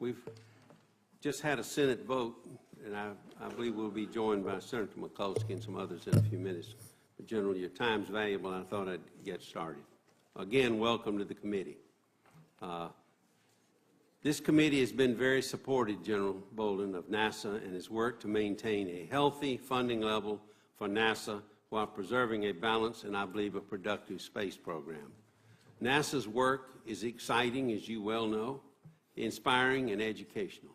We've just had a Senate vote, and I believe we'll be joined by Senator Mikulski and some others in a few minutes. But General, your time's valuable, and I thought I'd get started. Again, welcome to the committee. This committee has been very supportive, General Bolden, of NASA and has worked to maintain a healthy funding level for NASA while preserving a balanced and, I believe, a productive space program. NASA's work is exciting, as you well know, inspiring and educational.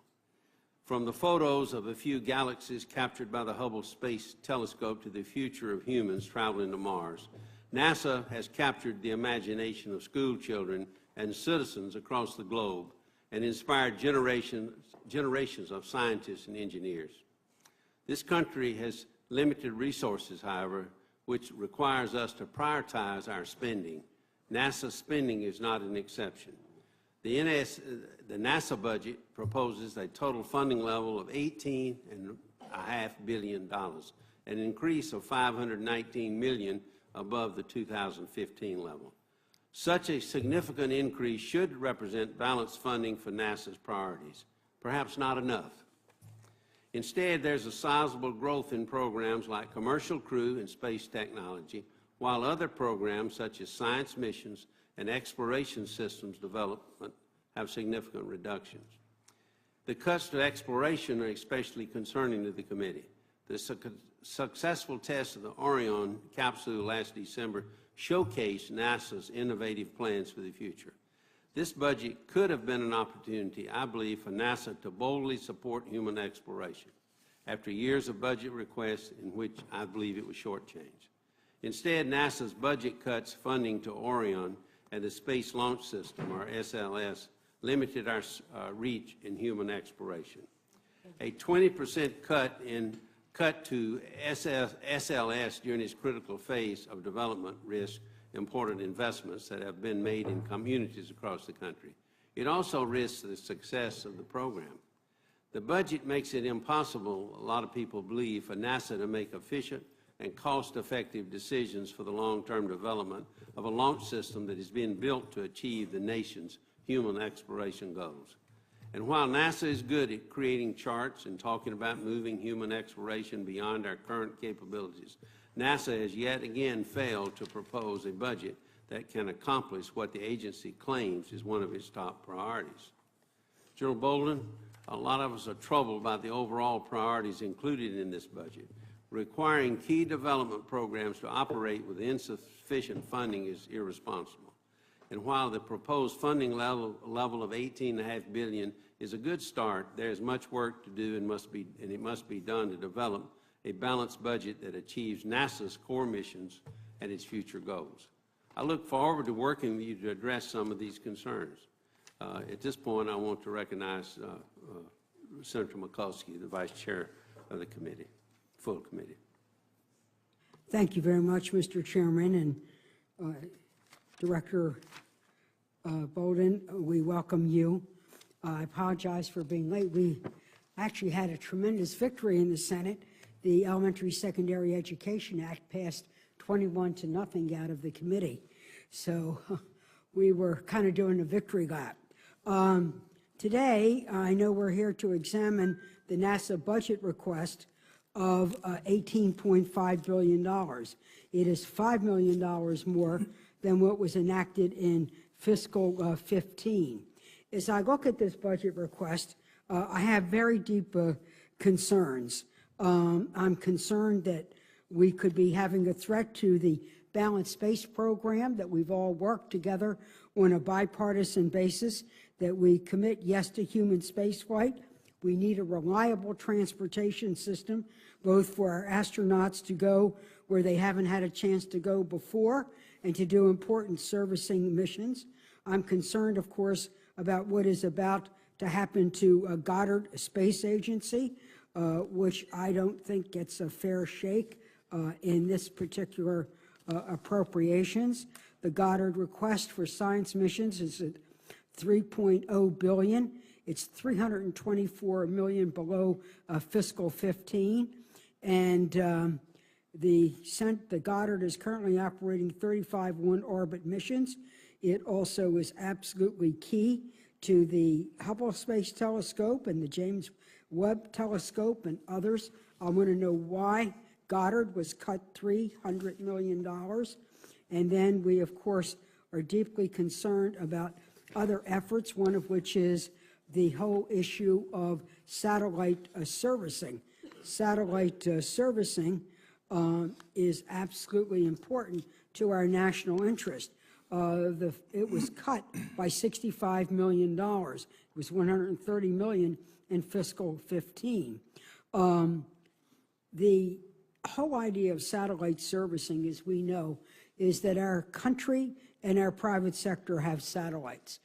From the photos of a few galaxies captured by the Hubble Space Telescope to the future of humans traveling to Mars, NASA has captured the imagination of school children and citizens across the globe and inspired generations of scientists and engineers. This country has limited resources, however, which requires us to prioritize our spending. NASA spending is not an exception. The NASA budget proposes a total funding level of $18.5 billion, an increase of $519 million above the 2015 level. Such a significant increase should represent balanced funding for NASA's priorities, perhaps not enough. Instead, there's a sizable growth in programs like commercial crew and space technology, while other programs such as science missions and exploration systems development have significant reductions. The cuts to exploration are especially concerning to the committee. The successful test of the Orion capsule last December showcased NASA's innovative plans for the future. This budget could have been an opportunity, I believe, for NASA to boldly support human exploration after years of budget requests in which I believe it was shortchanged. Instead, NASA's budget cuts funding to Orion and the Space Launch System, or SLS, limited our reach in human exploration. A 20% cut to SLS during its critical phase of development risks important investments that have been made in communities across the country. It also risks the success of the program. The budget makes it impossible, a lot of people believe, for NASA to make efficient and cost-effective decisions for the long-term development of a launch system that is being built to achieve the nation's human exploration goals. And while NASA is good at creating charts and talking about moving human exploration beyond our current capabilities, NASA has yet again failed to propose a budget that can accomplish what the agency claims is one of its top priorities. General Bolden, a lot of us are troubled by the overall priorities included in this budget. Requiring key development programs to operate with insufficient funding is irresponsible. And while the proposed funding level of $18.5 billion is a good start, there is much work to do and it must be done to develop a balanced budget that achieves NASA's core missions and its future goals. I look forward to working with you to address some of these concerns. At this point, I want to recognize Senator Mikulski, the Vice Chair of the committee, full committee. Thank you very much, Mr. Chairman, and Director Bolden, we welcome you. I apologize for being late. We actually had a tremendous victory in the Senate. The Elementary Secondary Education Act passed 21-0 out of the committee. So we were kind of doing a victory lap. Today, I know we're here to examine the NASA budget request of $18.5 billion. It is $5 million more than what was enacted in fiscal 15. As I look at this budget request, I have very deep concerns. I'm concerned that we could be having a threat to the balanced space program that we've all worked together on a bipartisan basis, that we commit yes to human spaceflight. We need a reliable transportation system, both for our astronauts to go where they haven't had a chance to go before and to do important servicing missions. I'm concerned, of course, about what is about to happen to Goddard Space Agency, which I don't think gets a fair shake in this particular appropriations. The Goddard request for science missions is at $3.0 billion. It's $324 million below fiscal 15, and the Goddard is currently operating 35 one-orbit missions. It also is absolutely key to the Hubble Space Telescope and the James Webb Telescope and others. I want to know why Goddard was cut $300 million. And then we, of course, are deeply concerned about other efforts, one of which is the whole issue of satellite servicing. Satellite servicing is absolutely important to our national interest. It was cut by $65 million. It was $130 million in fiscal 15. The whole idea of satellite servicing, as we know, is that our country and our private sector have satellites.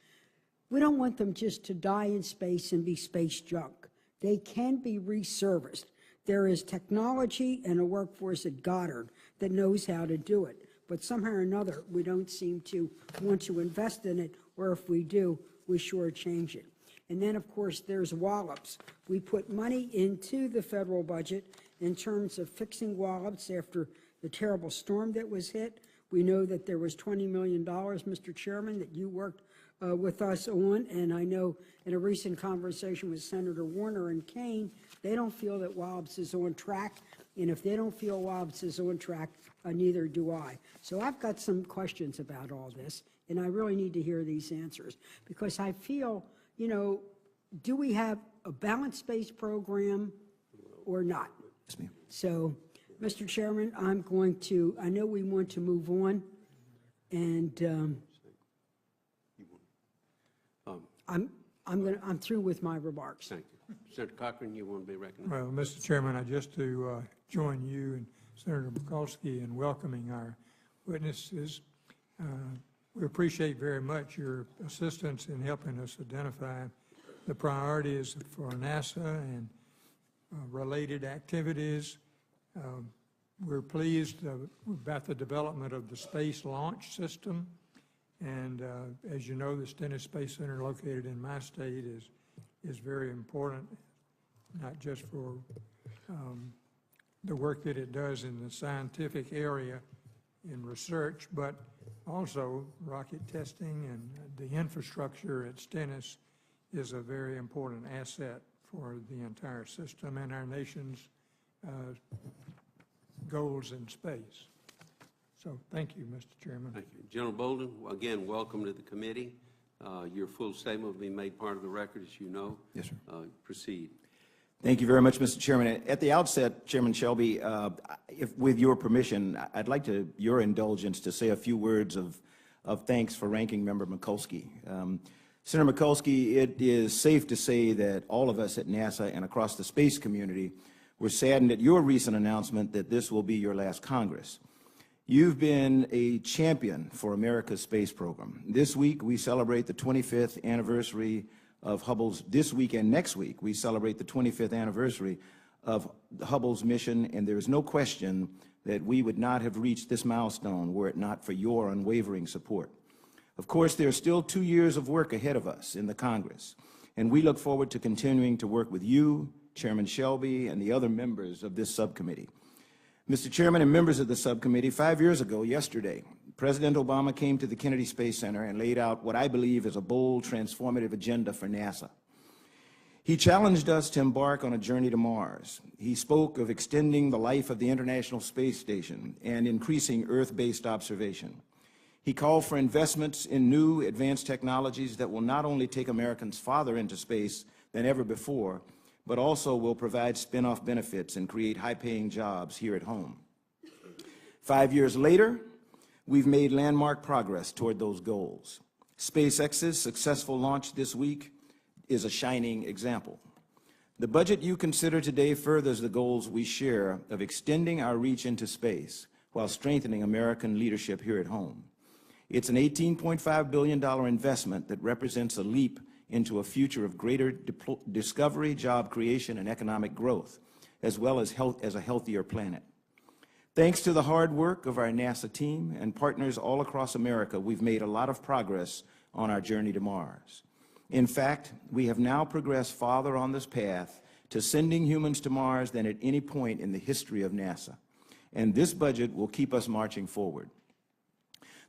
We don't want them just to die in space and be space junk. They can be reserviced. There is technology and a workforce at Goddard that knows how to do it. But somehow or another, we don't seem to want to invest in it, or if we do, we sure change it. And then, of course, there's Wallops. We put money into the federal budget in terms of fixing Wallops after the terrible storm that was hit. We know that there was $20 million, Mr. Chairman, that you worked with us on, and I know in a recent conversation with Senator Warner and Kane, they don't feel that Wallops is on track, and if they don't feel Wallops is on track, neither do I. So I've got some questions about all this, and I really need to hear these answers, because I feel, you know, do we have a balanced space program or not? Yes, ma'am. So, Mr. Chairman, I'm going to, I know we want to move on, and I'm through with my remarks. Thank you. Senator Cochran, you want to be recognized? Well, Mr. Chairman, I just to join you and Senator Mikulski in welcoming our witnesses. We appreciate very much your assistance in helping us identify the priorities for NASA and related activities. We're pleased about the development of the Space Launch System. And as you know, the Stennis Space Center located in my state is very important, not just for the work that it does in the scientific area in research, but also rocket testing, and the infrastructure at Stennis is a very important asset for the entire system and our nation's goals in space. So thank you, Mr. Chairman. Thank you. General Bolden, again, welcome to the committee. Your full statement will be made part of the record, as you know. Yes, sir. Proceed. Thank you very much, Mr. Chairman. At the outset, Chairman Shelby, with your permission, I'd like your indulgence to say a few words of thanks for Ranking Member Mikulski. Senator Mikulski, it is safe to say that all of us at NASA and across the space community were saddened at your recent announcement that this will be your last Congress. You've been a champion for America's space program. This week, we celebrate the 25th anniversary of Hubble's, this week and next week, we celebrate the 25th anniversary of Hubble's mission, and there is no question that we would not have reached this milestone were it not for your unwavering support. Of course, there are still 2 years of work ahead of us in the Congress, and we look forward to continuing to work with you, Chairman Shelby, and the other members of this subcommittee. Mr. Chairman and members of the subcommittee, 5 years ago yesterday, President Obama came to the Kennedy Space Center and laid out what I believe is a bold, transformative agenda for NASA. He challenged us to embark on a journey to Mars. He spoke of extending the life of the International Space Station and increasing Earth-based observation. He called for investments in new, advanced technologies that will not only take Americans farther into space than ever before, but also will provide spin-off benefits and create high-paying jobs here at home. 5 years later, we've made landmark progress toward those goals. SpaceX's successful launch this week is a shining example. The budget you consider today furthers the goals we share of extending our reach into space while strengthening American leadership here at home. It's an $18.5 billion investment that represents a leap into a future of greater discovery, job creation, and economic growth, as well as a healthier planet. Thanks to the hard work of our NASA team and partners all across America, we've made a lot of progress on our journey to Mars. In fact, we have now progressed farther on this path to sending humans to Mars than at any point in the history of NASA. And this budget will keep us marching forward.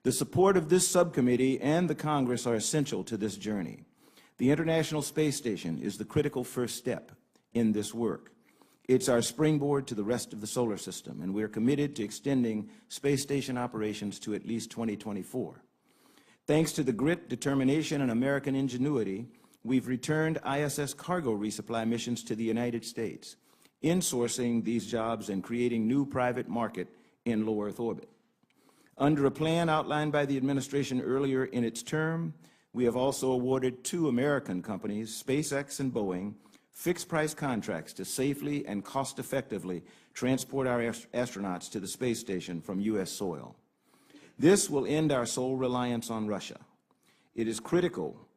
The support of this subcommittee and the Congress are essential to this journey. The International Space Station is the critical first step in this work. It's our springboard to the rest of the solar system, and we're committed to extending space station operations to at least 2024. Thanks to the grit, determination, and American ingenuity, we've returned ISS cargo resupply missions to the United States, insourcing these jobs and creating new private market in low Earth orbit. Under a plan outlined by the administration earlier in its term, we have also awarded 2 American companies, SpaceX and Boeing, fixed-price contracts to safely and cost-effectively transport our astronauts to the space station from U.S. soil. This will end our sole reliance on Russia. It is critical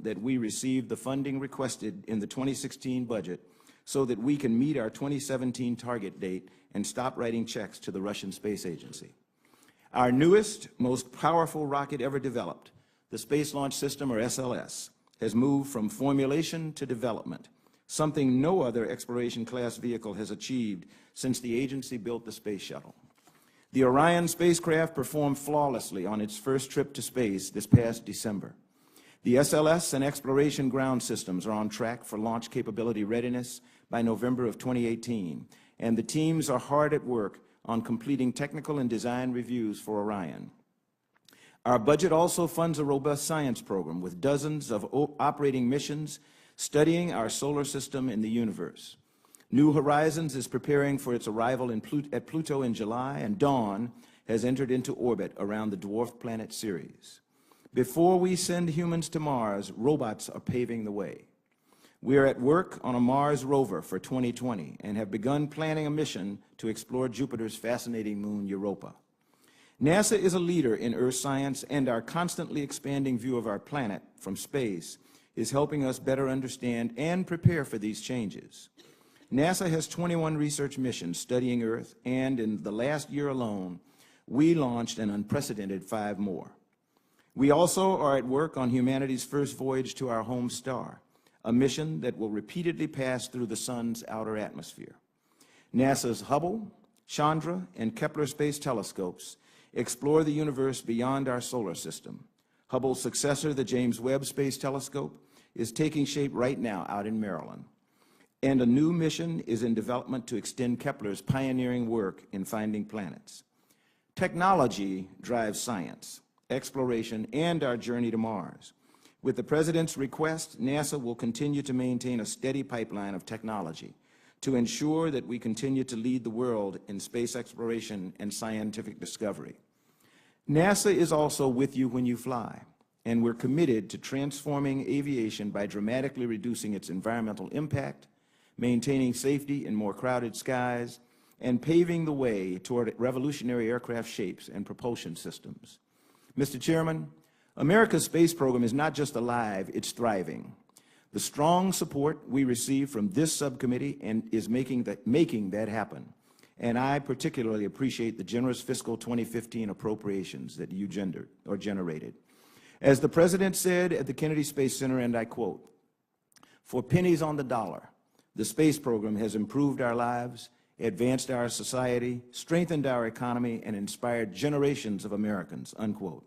that we receive the funding requested in the 2016 budget so that we can meet our 2017 target date and stop writing checks to the Russian Space Agency. Our newest, most powerful rocket ever developed, the Space Launch System, or SLS, has moved from formulation to development, something no other exploration-class vehicle has achieved since the agency built the Space Shuttle. The Orion spacecraft performed flawlessly on its first trip to space this past December. The SLS and Exploration Ground Systems are on track for launch capability readiness by November of 2018, and the teams are hard at work on completing technical and design reviews for Orion. Our budget also funds a robust science program with dozens of operating missions studying our solar system and the universe. New Horizons is preparing for its arrival at Pluto in July, and Dawn has entered into orbit around the dwarf planet Ceres. Before we send humans to Mars, robots are paving the way. We are at work on a Mars rover for 2020 and have begun planning a mission to explore Jupiter's fascinating moon, Europa. NASA is a leader in Earth science, and our constantly expanding view of our planet from space is helping us better understand and prepare for these changes. NASA has 21 research missions studying Earth, and in the last year alone, we launched an unprecedented 5 more. We also are at work on humanity's first voyage to our home star, a mission that will repeatedly pass through the sun's outer atmosphere. NASA's Hubble, Chandra, and Kepler space telescopes explore the universe beyond our solar system. Hubble's successor, the James Webb Space Telescope, is taking shape right now out in Maryland. And a new mission is in development to extend Kepler's pioneering work in finding planets. Technology drives science, exploration, and our journey to Mars. With the President's request, NASA will continue to maintain a steady pipeline of technology to ensure that we continue to lead the world in space exploration and scientific discovery. NASA is also with you when you fly, and we're committed to transforming aviation by dramatically reducing its environmental impact, maintaining safety in more crowded skies, and paving the way toward revolutionary aircraft shapes and propulsion systems. Mr. Chairman, America's space program is not just alive, it's thriving. The strong support we receive from this subcommittee is making that happen. And I particularly appreciate the generous fiscal 2015 appropriations that you generated. As the President said at the Kennedy Space Center, and I quote, "For pennies on the dollar, the space program has improved our lives, advanced our society, strengthened our economy, and inspired generations of Americans," unquote.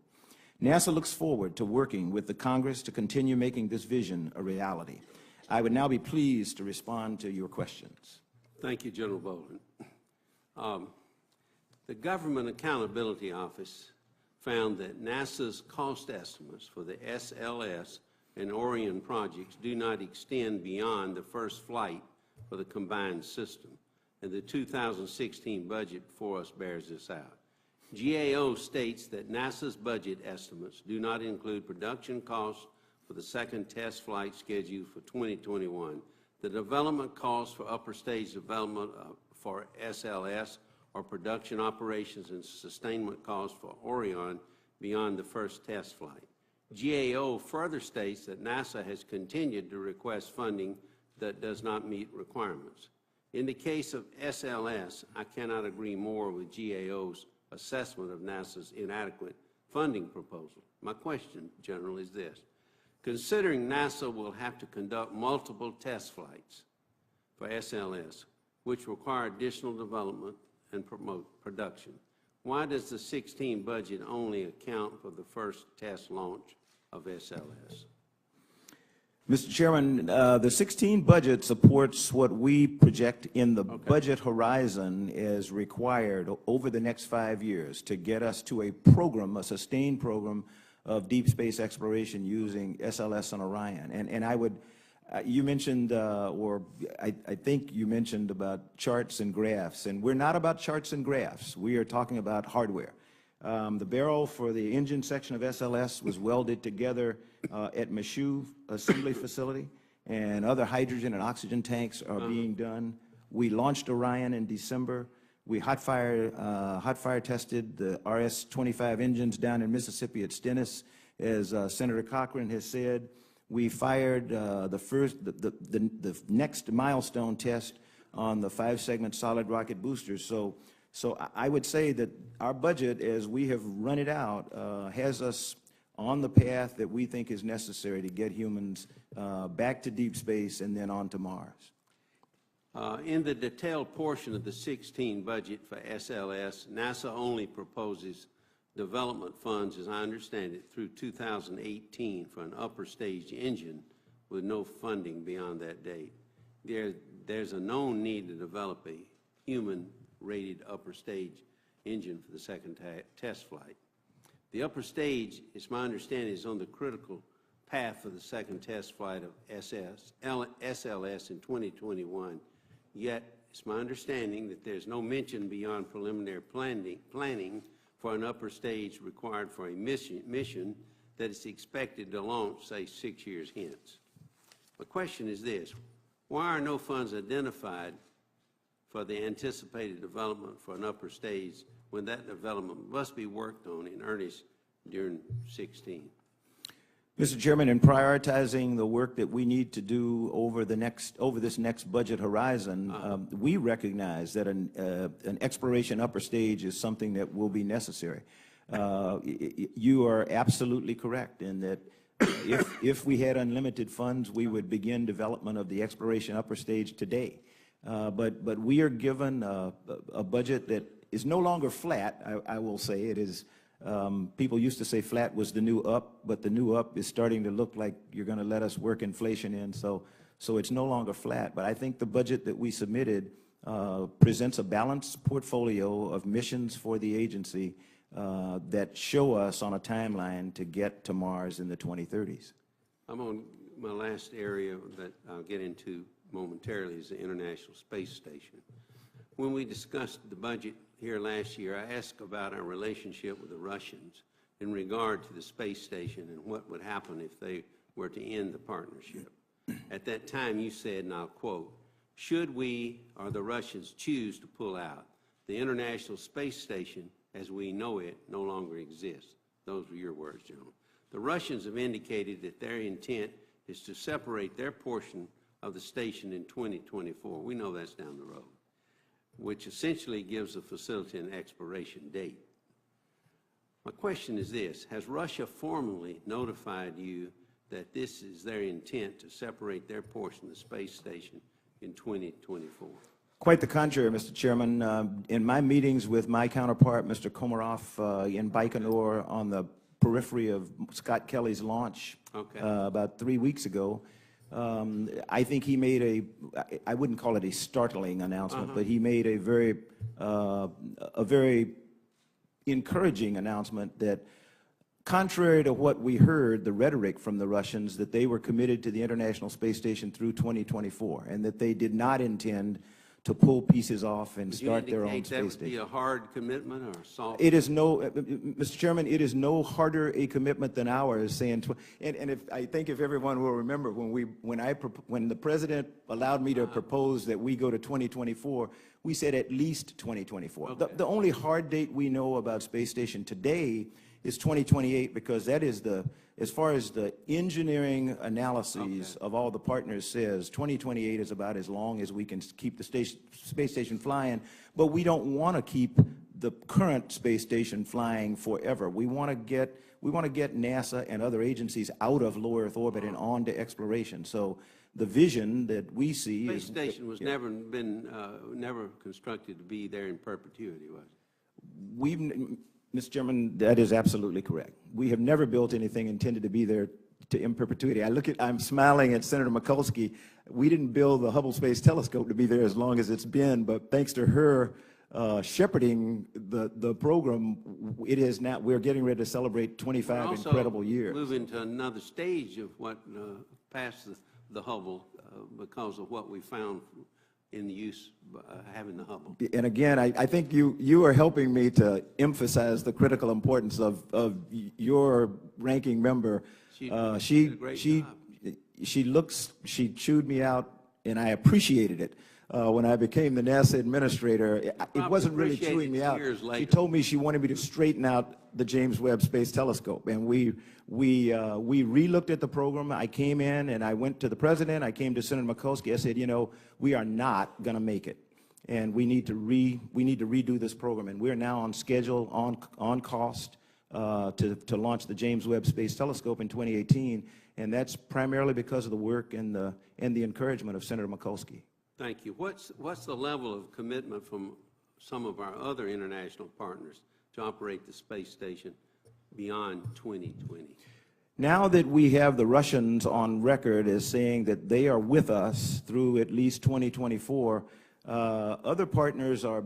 NASA looks forward to working with the Congress to continue making this vision a reality. I would now be pleased to respond to your questions. Thank you, General Bolden. The Government Accountability Office found that NASA's cost estimates for the SLS and Orion projects do not extend beyond the first flight for the combined system, and the 2016 budget before us bears this out. GAO states that NASA's budget estimates do not include production costs for the second test flight scheduled for 2021, the development costs for upper stage development for SLS, or production operations and sustainment costs for Orion beyond the first test flight. GAO further states that NASA has continued to request funding that does not meet requirements. In the case of SLS, I cannot agree more with GAO's assessment of NASA's inadequate funding proposal. My question, General, is this. Considering NASA will have to conduct multiple test flights for SLS, which require additional development and promote production, why does the 16 budget only account for the first test launch of SLS? Mr. Chairman, the 16 budget supports what we project in the budget horizon as required over the next 5 years to get us to a program, a sustained program of deep space exploration using SLS and Orion. And I would, you mentioned, or I think you mentioned about charts and graphs, and we're not about charts and graphs. We are talking about hardware. The barrel for the engine section of SLS was welded together at Michoud Assembly Facility, and other hydrogen and oxygen tanks are being done. We launched Orion in December. We hot fire tested the RS-25 engines down in Mississippi at Stennis, as Senator Cochran has said. We fired the next milestone test on the 5-segment solid rocket boosters. So I would say that our budget, as we have run it out, has us on the path that we think is necessary to get humans back to deep space and then on to Mars. In the detailed portion of the 16 budget for SLS, NASA only proposes development funds, as I understand it, through 2018 for an upper stage engine with no funding beyond that date. There's a known need to develop a human-rated upper stage engine for the second test flight. The upper stage, it's my understanding, is on the critical path for the second test flight of SLS in 2021. Yet, it's my understanding that there's no mention beyond preliminary planning for an upper stage required for a mission that is expected to launch, say, 6 years hence. The question is this: why are no funds identified for the anticipated development for an upper stage when that development must be worked on in earnest during 16? Mr. Chairman, in prioritizing the work that we need to do over this next budget horizon, we recognize that an exploration upper stage is something that will be necessary. You are absolutely correct in that if we had unlimited funds, we would begin development of the exploration upper stage today. But we are given a budget that is no longer flat. I will say it is. People used to say flat was the new up, but the new up is starting to look like you're going to let us work inflation in. So it's no longer flat. But I think the budget that we submitted presents a balanced portfolio of missions for the agency that show us on a timeline to get to Mars in the 2030s. I'm on my last area that I'll get into momentarily is the International Space Station. When we discussed the budget here last year, I asked about our relationship with the Russians in regard to the space station and what would happen if they were to end the partnership. At that time, you said, and I'll quote, "Should we or the Russians choose to pull out, the International Space Station, as we know it, no longer exists." Those were your words, General. The Russians have indicated that their intent is to separate their portion of the station in 2024. We know that's down the road, which essentially gives the facility an expiration date. My question is this: has Russia formally notified you that this is their intent to separate their portion of the space station in 2024? Quite the contrary, Mr. Chairman. In my meetings with my counterpart, Mr. Komarov, in Baikonur on the periphery of Scott Kelly's launch about 3 weeks ago, I think he made I wouldn't call it a startling announcement, but he made a very encouraging announcement that, contrary to what we heard, the rhetoric from the Russians, that they were committed to the International Space Station through 2024, and that they did not intend to pull pieces off and start their own space station. That would be a hard commitment or soft? It is no, Mr. Chairman, it is no harder a commitment than ours, saying, and I think if everyone will remember, when the President allowed me to propose that we go to 2024, we said at least 2024. Okay. The only hard date we know about space station today is 2028, because that is as far as the engineering analyses of all the partners says, 2028 is about as long as we can keep the space station flying, but we don't want to keep the current space station flying forever. We want to get NASA and other agencies out of low Earth orbit and on to exploration. So the vision that we see Space station was never constructed to be there in perpetuity, was it? Mr. Chairman, that is absolutely correct. We have never built anything intended to be there in perpetuity. I'm smiling at Senator Mikulski. We didn't build the Hubble Space Telescope to be there as long as it's been, but thanks to her shepherding the program, it is now, we're getting ready to celebrate 25 incredible years. Move into another stage of what passed the Hubble because of what we found in the use having the Hubble. And again, I think you are helping me to emphasize the critical importance of your ranking member. She did a great job. She chewed me out, and I appreciated it. When I became the NASA administrator, it wasn't really chewing me out. She told me she wanted me to straighten out the James Webb Space Telescope, and we re-looked at the program. I came in and I went to the president. I came to Senator Mikulski. I said, you know, we are not going to make it, and we need to redo this program. And we're now on schedule, on cost to launch the James Webb Space Telescope in 2018, and that's primarily because of the work and the encouragement of Senator Mikulski. Thank you. What's the level of commitment from some of our other international partners to operate the space station beyond 2020? Now that we have the Russians on record as saying that they are with us through at least 2024, other partners are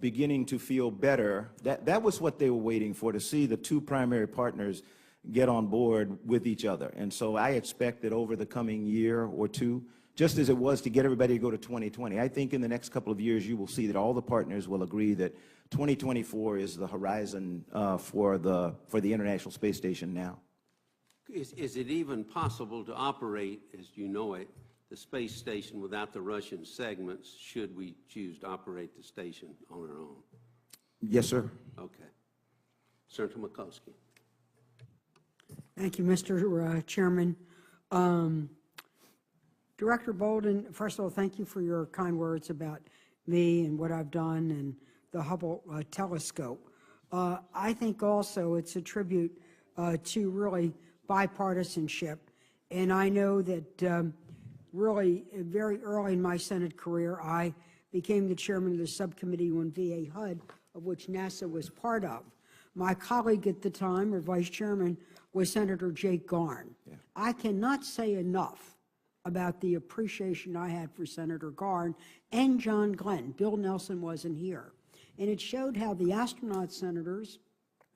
beginning to feel better. That was what they were waiting for, to see the two primary partners get on board with each other. And so I expect that over the coming year or two, just as it was to get everybody to go to 2020, I think in the next couple of years you will see that all the partners will agree that 2024 is the horizon for the International Space Station now. Is it even possible to operate, as you know it, the space station without the Russian segments, should we choose to operate the station on our own? Yes, sir. Okay. Senator Mikulski. Thank you, Mr. Chairman. Director Bolden, first of all, thank you for your kind words about me and what I've done and the Hubble telescope. I think also it's a tribute to really bipartisanship, and I know that really very early in my Senate career, I became the chairman of the subcommittee on VA HUD, of which NASA was part of. My colleague at the time, or vice chairman, was Senator Jake Garn. Yeah. I cannot say enough about the appreciation I had for Senator Garn and John Glenn. Bill Nelson wasn't here. And it showed how the astronaut senators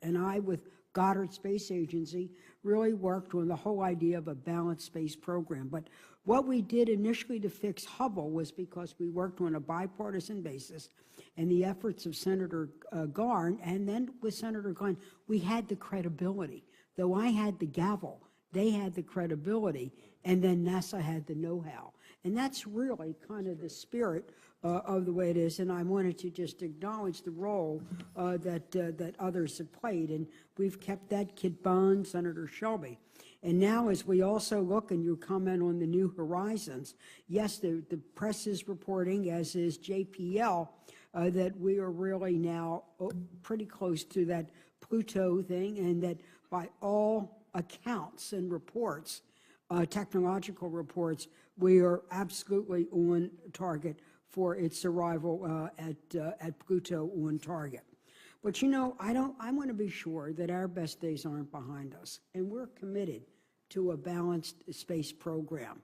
and I, with Goddard Space Agency, really worked on the whole idea of a balanced space program. But what we did initially to fix Hubble was because we worked on a bipartisan basis, and the efforts of Senator Garn, and then with Senator Glenn, we had the credibility. Though I had the gavel, they had the credibility, and then NASA had the know-how. And that's really kind of the spirit of the way it is, and I wanted to just acknowledge the role that others have played, and we've kept that kid Bond, Senator Shelby. And now as we also look, and you comment on the new horizons, yes, the press is reporting, as is JPL, that we are really now pretty close to that Pluto thing, and that by all accounts and reports, technological reports, we are absolutely on target for its arrival at Pluto on target. But you know, I want to be sure that our best days aren't behind us, and we're committed to a balanced space program.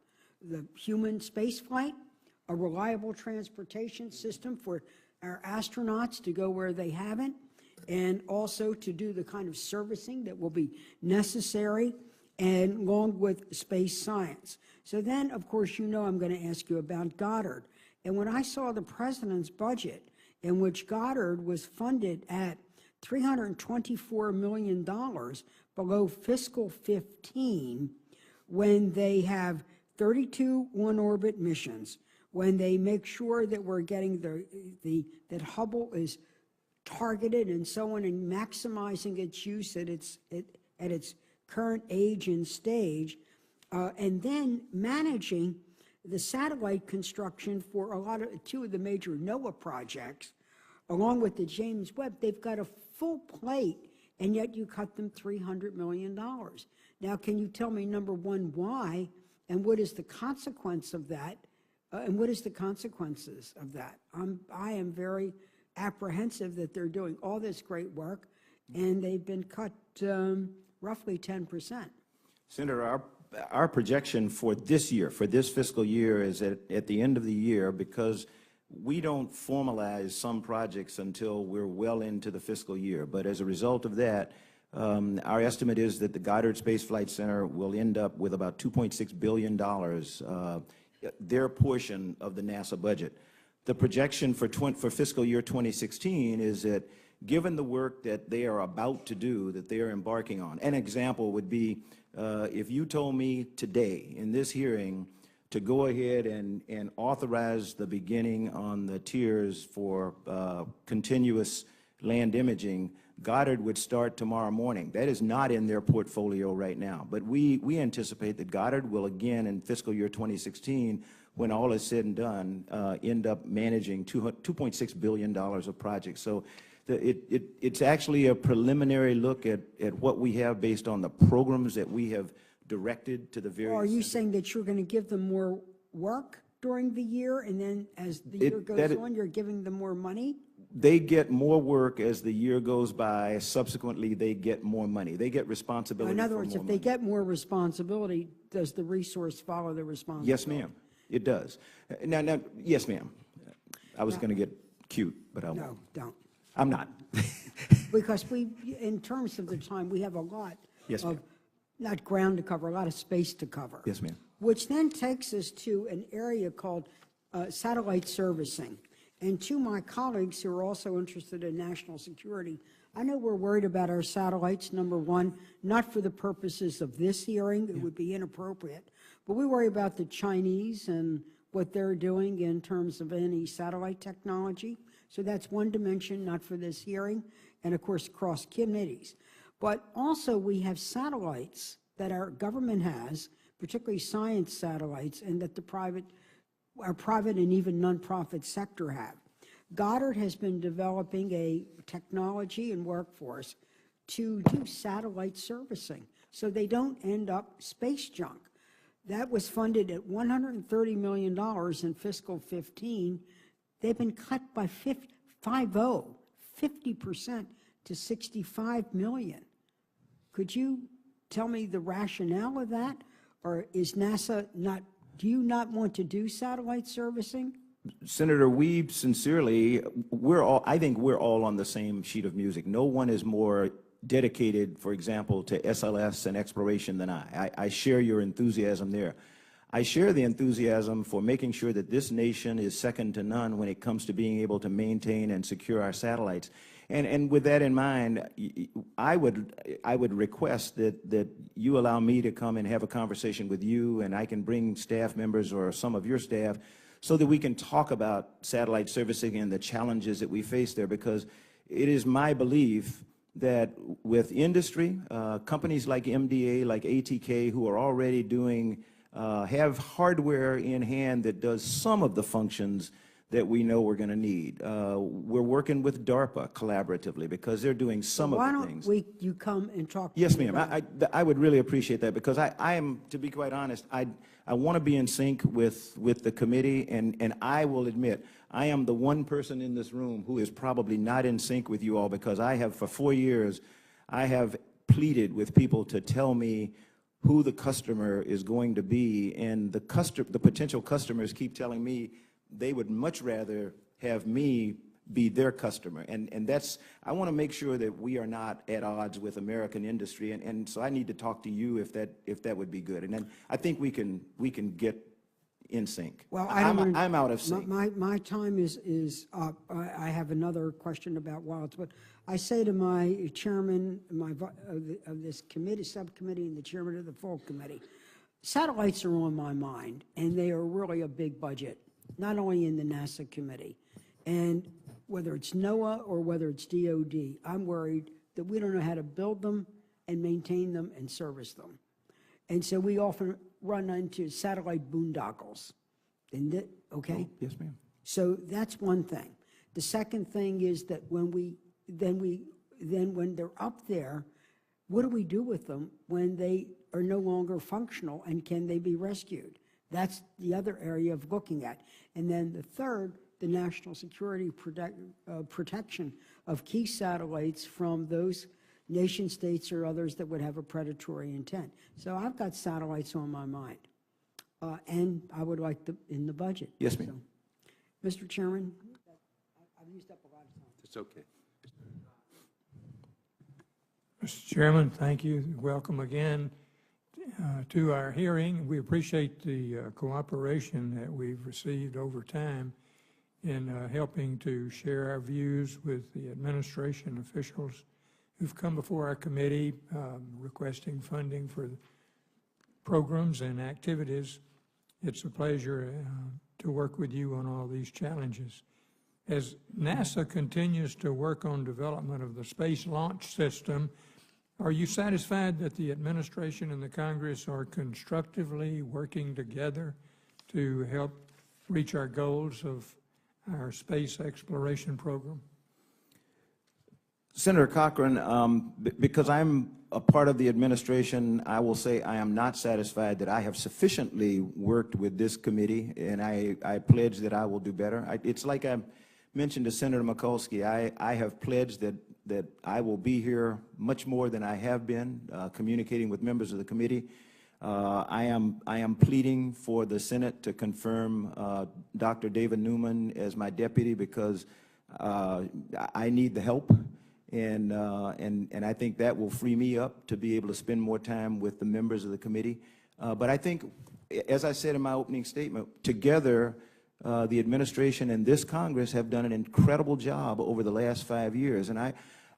The human space flight, a reliable transportation system for our astronauts to go where they haven't, and also to do the kind of servicing that will be necessary, and along with space science. So then, of course, you know I'm going to ask you about Goddard. And when I saw the president's budget, in which Goddard was funded at $324 million below fiscal 15, when they have 32 on-orbit missions, when they make sure that we're getting that Hubble is targeted and so on, and maximizing its use at its current age and stage, and then managing the satellite construction for two of the major NOAA projects, along with the James Webb. They've got a full plate, and yet you cut them $300 million. Now, can you tell me, number one, why, and what is the consequence of that, and what is the consequences of that? I am very apprehensive that they're doing all this great work, and they've been cut roughly 10%. Senator, our projection for this year, for this fiscal year, is at the end of the year, because we don't formalize some projects until we're well into the fiscal year. But as a result of that, our estimate is that the Goddard Space Flight Center will end up with about $2.6 billion, their portion of the NASA budget. The projection for fiscal year 2016 is that, given the work that they are about to do, that they are embarking on. An example would be, if you told me today in this hearing to go ahead and authorize the beginning on the tiers for continuous land imaging, Goddard would start tomorrow morning. That is not in their portfolio right now. But we anticipate that Goddard will, again, in fiscal year 2016, when all is said and done, end up managing $2.6 billion of projects. So it's actually a preliminary look at what we have based on the programs that we have directed to the various. Or are you saying that you're going to give them more work during the year, and then as the year goes on, you're giving them more money? They get more work as the year goes by. Subsequently, they get more money. They get responsibility. In other words, if they get more responsibility, does the resource follow the responsibility? Yes, ma'am. It does. Now, yes, ma'am. I was going to get cute, but I won't. No, don't. I'm not. Because in terms of the time, we have a lot Yes, of, ma'am. not ground to cover, a lot of space to cover. Yes, ma'am. Which then takes us to an area called satellite servicing. And to my colleagues who are also interested in national security, I know we're worried about our satellites, number one, not for the purposes of this hearing, it would be inappropriate, but we worry about the Chinese and what they're doing in terms of any satellite technology. So that's one dimension, not for this hearing, and of course, cross committees. But also we have satellites that our government has, particularly science satellites, and that our private and even nonprofit sector have. Goddard has been developing a technology and workforce to do satellite servicing, so they don't end up space junk. That was funded at $130 million in fiscal 15. They've been cut by 50% to $65 million. Could you tell me the rationale of that? Or is NASA do you not want to do satellite servicing? Senator, we sincerely, I think we're all on the same sheet of music. No one is more dedicated, for example, to SLS and exploration than I. I share your enthusiasm there. I share the enthusiasm for making sure that this nation is second to none when it comes to being able to maintain and secure our satellites. And with that in mind, I would request that you allow me to come and have a conversation with you, and I can bring staff members or some of your staff so that we can talk about satellite servicing and the challenges that we face there, because it is my belief that with industry, companies like MDA, like ATK, who are already doing, have hardware in hand that does some of the functions that we know we're going to need. We're working with DARPA collaboratively because they're doing some of the things. Why don't you come and talk to Yes, me ma'am. I would really appreciate that, because I am, to be quite honest, I want to be in sync with the committee, and I will admit, I am the one person in this room who is probably not in sync with you all, because I have, for 4 years, I have pleaded with people to tell me who the customer is going to be, and the potential customers keep telling me they would much rather have me be their customer. And that's, I want to make sure that we are not at odds with American industry, and so I need to talk to you if that would be good. And then I think we can get in sync. Well, I'm out of sync. My time is up. I have another question about wilds, but I say to my chairman of this committee, subcommittee, and the chairman of the full committee, satellites are on my mind, and they are really a big budget, not only in the NASA committee. And whether it's NOAA or whether it's DOD, I'm worried that we don't know how to build them and maintain them and service them. And so we often run into satellite boondoggles. Okay? Oh, yes, ma'am. So that's one thing. The second thing is that when they're up there, what do we do with them when they are no longer functional, and can they be rescued? That's the other area of looking at. And then the third, the national security protection of key satellites from those nation states or others that would have a predatory intent. So I've got satellites on my mind. And I would like in the budget. Yes, ma'am. So, Mr. Chairman, I've used up a lot of time. It's okay. Mr. Chairman, thank you. Welcome again to our hearing. We appreciate the cooperation that we've received over time in helping to share our views with the administration officials who've come before our committee requesting funding for programs and activities. It's a pleasure to work with you on all these challenges. As NASA continues to work on development of the Space Launch System, are you satisfied that the administration and the Congress are constructively working together to help reach our goals of our space exploration program? Senator Cochran, because I'm a part of the administration, I will say I am not satisfied that I have sufficiently worked with this committee, and I pledge that I will do better. It's like I mentioned to Senator Mikulski, I have pledged that I will be here much more than I have been, communicating with members of the committee. I am pleading for the Senate to confirm Dr. David Newman as my deputy because I need the help. And I think that will free me up to be able to spend more time with the members of the committee. But I think, as I said in my opening statement, together the administration and this Congress have done an incredible job over the last 5 years. And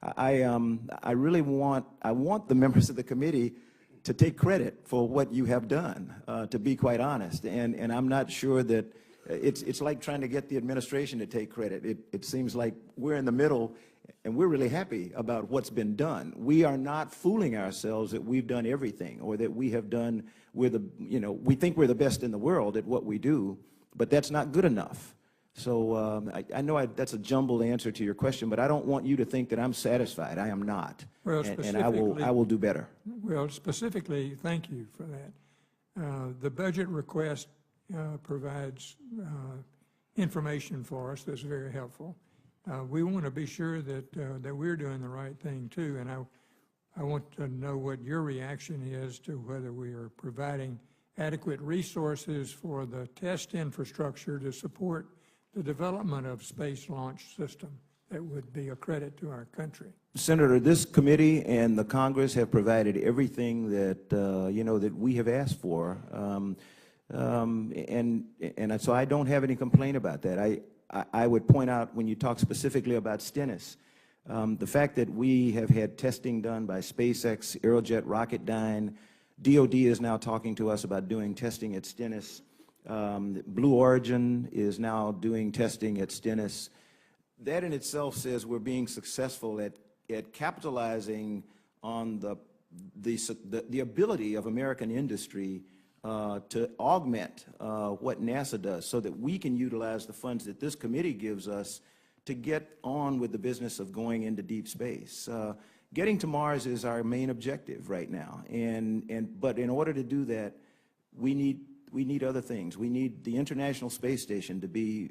I really want the members of the committee to take credit for what you have done, to be quite honest. And I'm not sure that it's like trying to get the administration to take credit. It seems like we're in the middle. And we're really happy about what's been done. We are not fooling ourselves that we've done everything or that we have done, we think we're the best in the world at what we do, but that's not good enough. So I know that's a jumbled answer to your question, but I don't want you to think that I'm satisfied. I am not. Well, and I will do better. Well, specifically, thank you for that. The budget request provides information for us that's very helpful. We want to be sure that we're doing the right thing too, and I want to know what your reaction is to whether we are providing adequate resources for the test infrastructure to support the development of space launch system that would be a credit to our country. Senator, this committee and the Congress have provided everything that that we have asked for, and so I don't have any complaint about that. I would point out, when you talk specifically about Stennis, the fact that we have had testing done by SpaceX, Aerojet Rocketdyne, DOD is now talking to us about doing testing at Stennis. Blue Origin is now doing testing at Stennis. That in itself says we're being successful at capitalizing on the ability of American industry to augment what NASA does so that we can utilize the funds that this committee gives us to get on with the business of going into deep space. Getting to Mars is our main objective right now, but in order to do that, we need other things. We need the International Space Station to be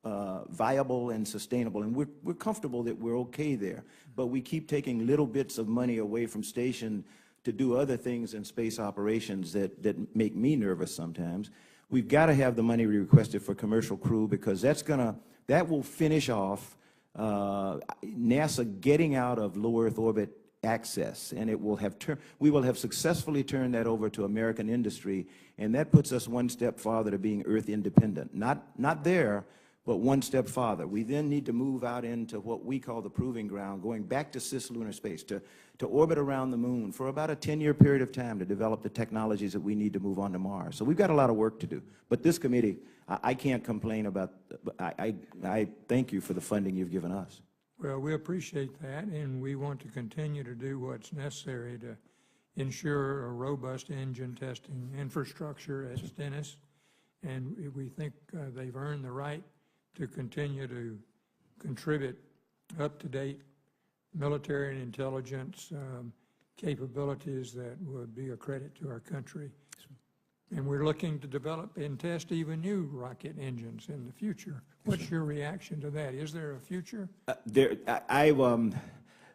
viable and sustainable, and we're comfortable that we're okay there, but we keep taking little bits of money away from station to do other things in space operations that make me nervous sometimes. We've got to have the money we requested for commercial crew, because that will finish off NASA getting out of low Earth orbit access, and we will have successfully turned that over to American industry, and that puts us one step farther to being Earth independent. Not there, but one step farther. We then need to move out into what we call the proving ground, going back to cislunar space, to orbit around the moon for about a 10-year period of time to develop the technologies that we need to move on to Mars. So we've got a lot of work to do. But this committee, I can't complain about, I thank you for the funding you've given us. Well, we appreciate that, and we want to continue to do what's necessary to ensure a robust engine testing infrastructure at Stennis, and we think they've earned the right to continue to contribute up-to-date military and intelligence capabilities that would be a credit to our country. And we're looking to develop and test even new rocket engines in the future. What's your reaction to that? Is there a future?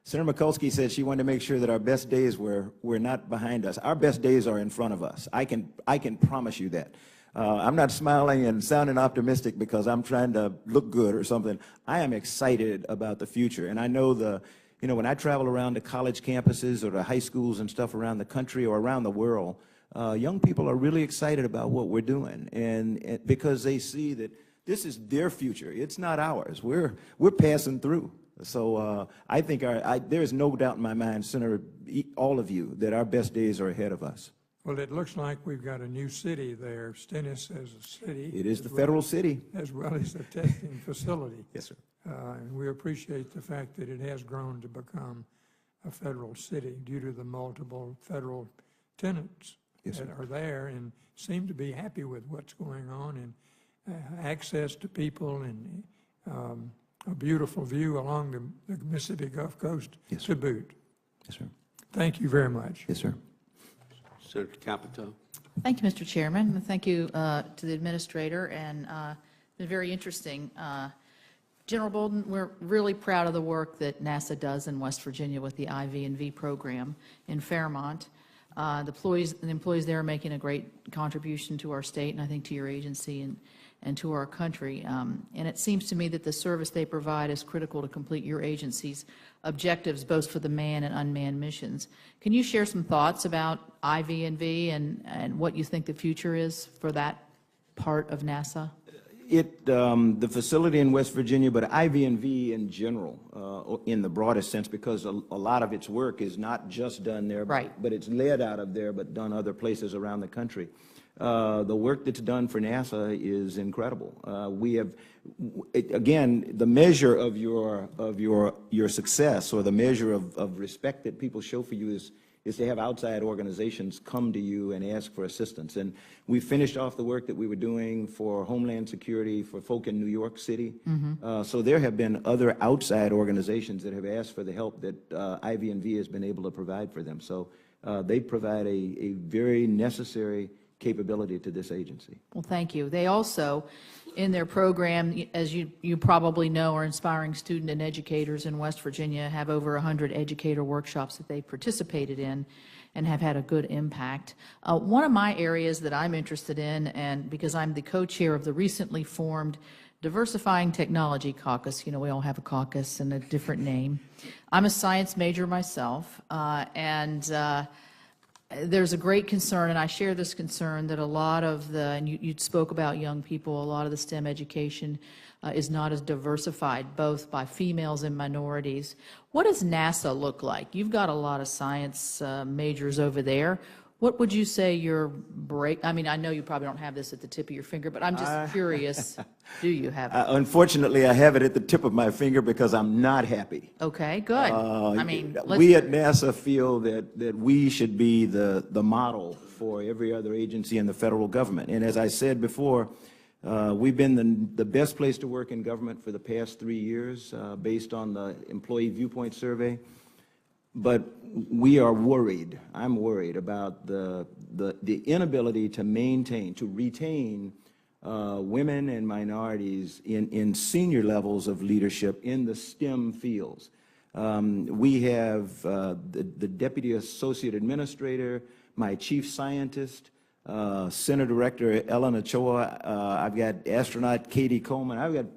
Senator Mikulski said she wanted to make sure that our best days were not behind us. Our best days are in front of us. I can promise you that. I'm not smiling and sounding optimistic because I'm trying to look good or something. I am excited about the future, and I know when I travel around to college campuses or to high schools and stuff around the country or around the world, young people are really excited about what we're doing, and because they see that this is their future. It's not ours. We're passing through. So I think there is no doubt in my mind, Senator, all of you, that our best days are ahead of us. Well, it looks like we've got a new city there, Stennis as a city. It is the federal city. As well as a testing facility. Yes, sir. And we appreciate the fact that it has grown to become a federal city due to the multiple federal tenants that are there and seem to be happy with what's going on, and access to people, and a beautiful view along the Mississippi Gulf Coast to boot. Yes, sir. Thank you very much. Yes, sir. Senator Capito. Thank you, Mr. Chairman, and thank you to the Administrator, and it's been very interesting. General Bolden, we're really proud of the work that NASA does in West Virginia with the IV&V program in Fairmont. The employees there are making a great contribution to our state, and I think to your agency and to our country. And it seems to me that the service they provide is critical to complete your agency's objectives, both for the manned and unmanned missions. Can you share some thoughts about IV&V and what you think the future is for that part of NASA? The facility in West Virginia, but IV&V in general, in the broadest sense, because a lot of its work is not just done there, right, but it's led out of there, but done other places around the country. The work that's done for NASA is incredible. Again, the measure of your success, or the measure of respect that people show for you, is to have outside organizations come to you and ask for assistance. And we finished off the work that we were doing for Homeland Security for folk in New York City. So there have been other outside organizations that have asked for the help that IV&V has been able to provide for them. So they provide a very necessary capability to this agency. Well, thank you. They also, in their program, as you probably know, are inspiring student and educators in West Virginia, have over 100 educator workshops that they participated in and have had a good impact. One of my areas that I'm interested in, and because I'm the co-chair of the recently formed Diversifying Technology Caucus, we all have a caucus and a different name. I'm a science major myself, there's a great concern, and I share this concern, that a lot of and you spoke about young people, a lot of the STEM education is not as diversified, both by females and minorities. What does NASA look like? You've got a lot of science majors over there. What would you say your I mean, I know you probably don't have this at the tip of your finger, but I'm just curious, do you have it? Unfortunately, I have it at the tip of my finger because I'm not happy. Okay, good. I mean, we at NASA feel that we should be the model for every other agency in the federal government. And as I said before, we've been the best place to work in government for the past 3 years based on the Employee Viewpoint Survey. But we are worried, I'm worried about the inability to retain women and minorities in senior levels of leadership in the STEM fields. We have the Deputy Associate Administrator, my Chief Scientist, Center Director Ellen Ochoa, I've got astronaut Katie Coleman, I've got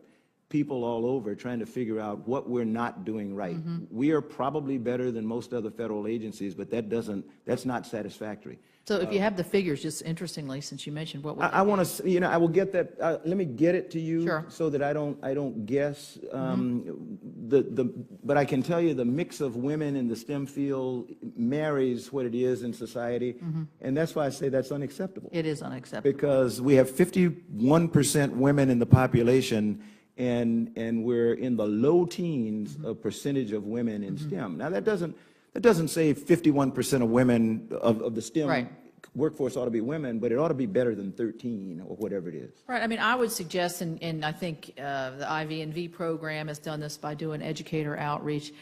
people all over trying to figure out what we're not doing right. We are probably better than most other federal agencies, but that's not satisfactory. So if you have the figures, just interestingly, since you mentioned what I want to, I will get that. Let me get it to you, sure, so that I don't guess. But I can tell you the mix of women in the STEM field marries what it is in society, and that's why I say that's unacceptable. It is unacceptable because we have 51% women in the population. And we're in the low teens of percentage of women in STEM. Now that doesn't say 51% of women of the STEM workforce ought to be women, but it ought to be better than 13 or whatever it is. Right. I mean, I would suggest, and I think the IV&V program has done this by doing educator outreach.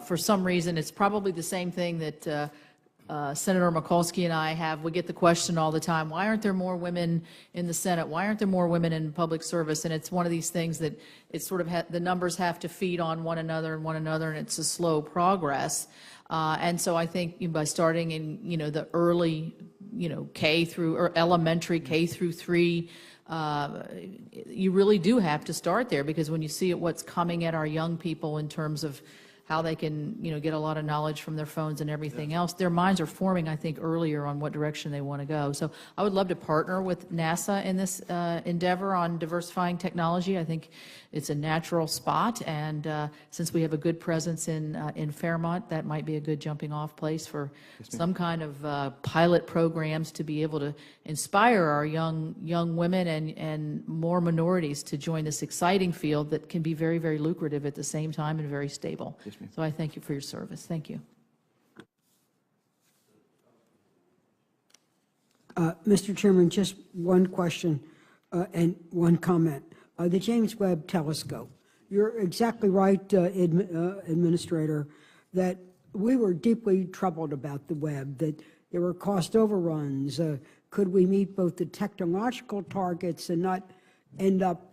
For some reason, it's probably the same thing that Senator Mikulski and I have, we get the question all the time, why aren't there more women in the Senate? Why aren't there more women in public service? And it's one of these things that it's sort of, the numbers have to feed on one another, and it's a slow progress. And so I think by starting in, the early, K through, or elementary, K through 3, you really do have to start there, because when you see what's coming at our young people in terms of how they can, get a lot of knowledge from their phones and everything else, their minds are forming, I think, earlier on what direction they want to go. So I would love to partner with NASA in this endeavor on diversifying technology. I think it's a natural spot, and since we have a good presence in Fairmont, that might be a good jumping off place for some kind of pilot programs to be able to inspire our young women and more minorities to join this exciting field that can be very, very lucrative at the same time and very stable. So I thank you for your service. Thank you. Mr. Chairman, just one question and one comment. The James Webb Telescope. You're exactly right, Administrator, that we were deeply troubled about the Webb, that there were cost overruns. Could we meet both the technological targets and not end up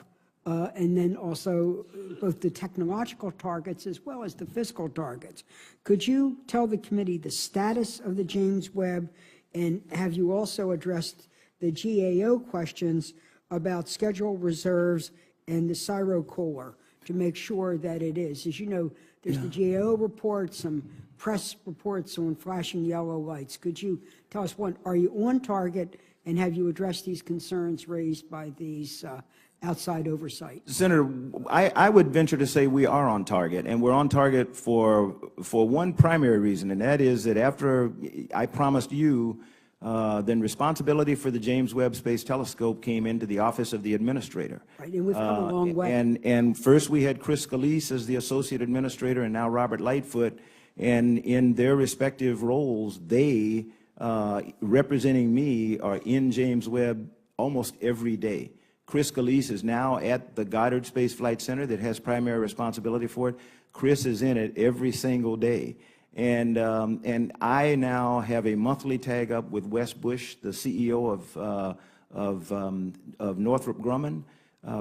and then also both the technological targets as well as the fiscal targets. Could you tell the committee the status of the James Webb, and have you also addressed the GAO questions about schedule reserves and the Cyro Cooler to make sure that it is? As you know, there's the GAO report, some press reports on flashing yellow lights. Could you tell us, one, are you on target, and have you addressed these concerns raised by these outside oversight? Senator, I would venture to say we are on target, and we're on target for one primary reason, and that is that after I promised you, then responsibility for the James Webb Space Telescope came into the Office of the Administrator. Right, and we've come a long way. And first we had Chris Scalise as the Associate Administrator, and now Robert Lightfoot, and in their respective roles, they, representing me, are in James Webb almost every day. Chris Scalise is now at the Goddard Space Flight Center that has primary responsibility for it. Chris is in it every single day. And I now have a monthly tag up with Wes Bush, the CEO of Northrop Grumman,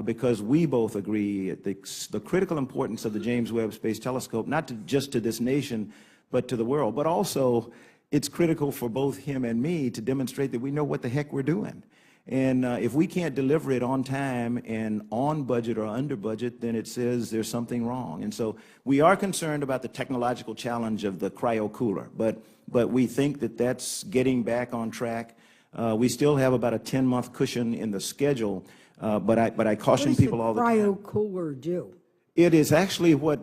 because we both agree the critical importance of the James Webb Space Telescope, not just to this nation, but to the world. But also, it's critical for both him and me to demonstrate that we know what the heck we're doing. And if we can't deliver it on time and on budget or under budget, then it says there's something wrong. And so we are concerned about the technological challenge of the cryo cooler, but we think that that's getting back on track. We still have about a 10-month cushion in the schedule, but I caution people all the time. What does the cryo cooler do? It is actually what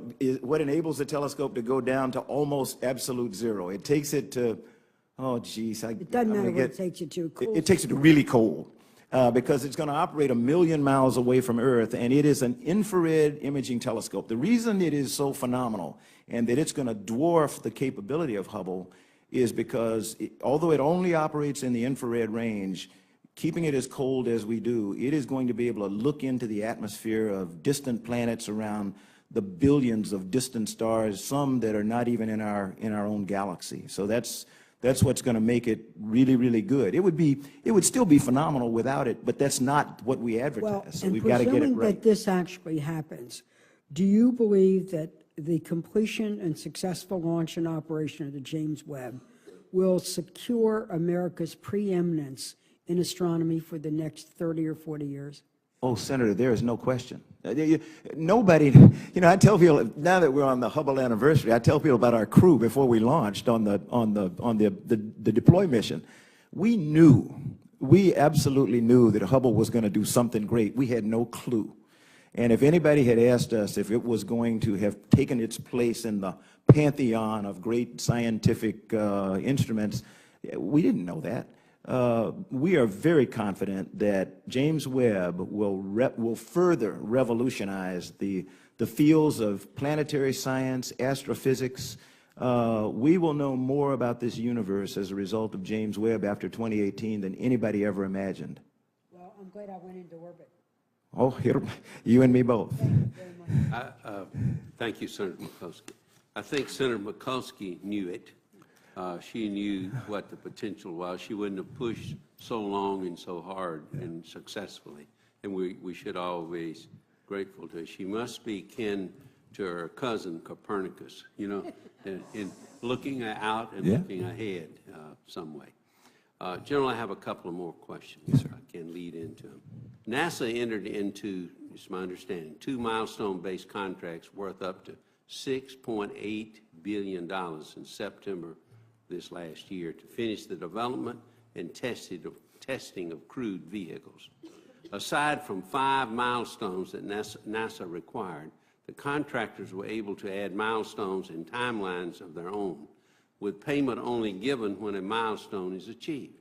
enables the telescope to go down to almost absolute zero. It takes it to, oh, geez. It doesn't matter what it takes it to. Cool. It takes it to really cold because it's going to operate 1,000,000 miles away from Earth, and it is an infrared imaging telescope. The reason it is so phenomenal and that it's going to dwarf the capability of Hubble is because although it only operates in the infrared range, keeping it as cold as we do, it is going to be able to look into the atmosphere of distant planets around the billions of distant stars, some that are not even in our own galaxy. So that's what's going to make it really, really good. It would still be phenomenal without it, but that's not what we advertise. Well, so we've got to get it right. Presuming that this actually happens, do you believe that the completion and successful launch and operation of the James Webb will secure America's preeminence in astronomy for the next 30 or 40 years? Oh, Senator, there is no question. Nobody, I tell people, now that we're on the Hubble anniversary, I tell people about our crew before we launched on the deploy mission. We absolutely knew that Hubble was going to do something great. We had no clue. And if anybody had asked us if it was going to have taken its place in the pantheon of great scientific instruments, we didn't know that. We are very confident that James Webb will further revolutionize the fields of planetary science, astrophysics. We will know more about this universe as a result of James Webb after 2018 than anybody ever imagined. Well, I'm glad I went into orbit. Oh, you and me both. Thank you very much. Thank you, Senator Mikulski. I think Senator Mikulski knew it. she knew what the potential was. She wouldn't have pushed so long and so hard and successfully. And we should always be grateful to her. She must be kin to her cousin Copernicus, you know, in looking out and looking ahead some way. General, I have a couple of more questions. Yes, sir. I can lead into them. NASA entered into, it's my understanding, 2 milestone-based contracts worth up to $6.8 billion in September this last year to finish the development and testing of crewed vehicles. Aside from 5 milestones that NASA required, the contractors were able to add milestones and timelines of their own, with payment only given when a milestone is achieved.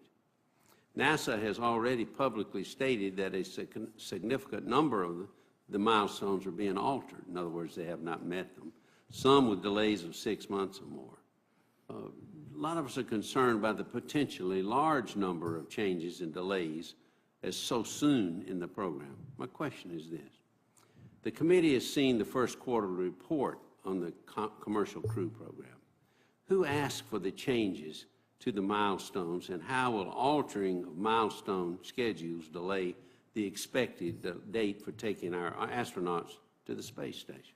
NASA has already publicly stated that a significant number of the milestones are being altered. In other words, they have not met them, some with delays of 6 months or more. A lot of us are concerned by the potentially large number of changes and delays as so soon in the program. My question is this. The committee has seen the first quarter report on the commercial crew program. Who asked for the changes to the milestones, and how will altering of milestone schedules delay the expected date for taking our astronauts to the space station?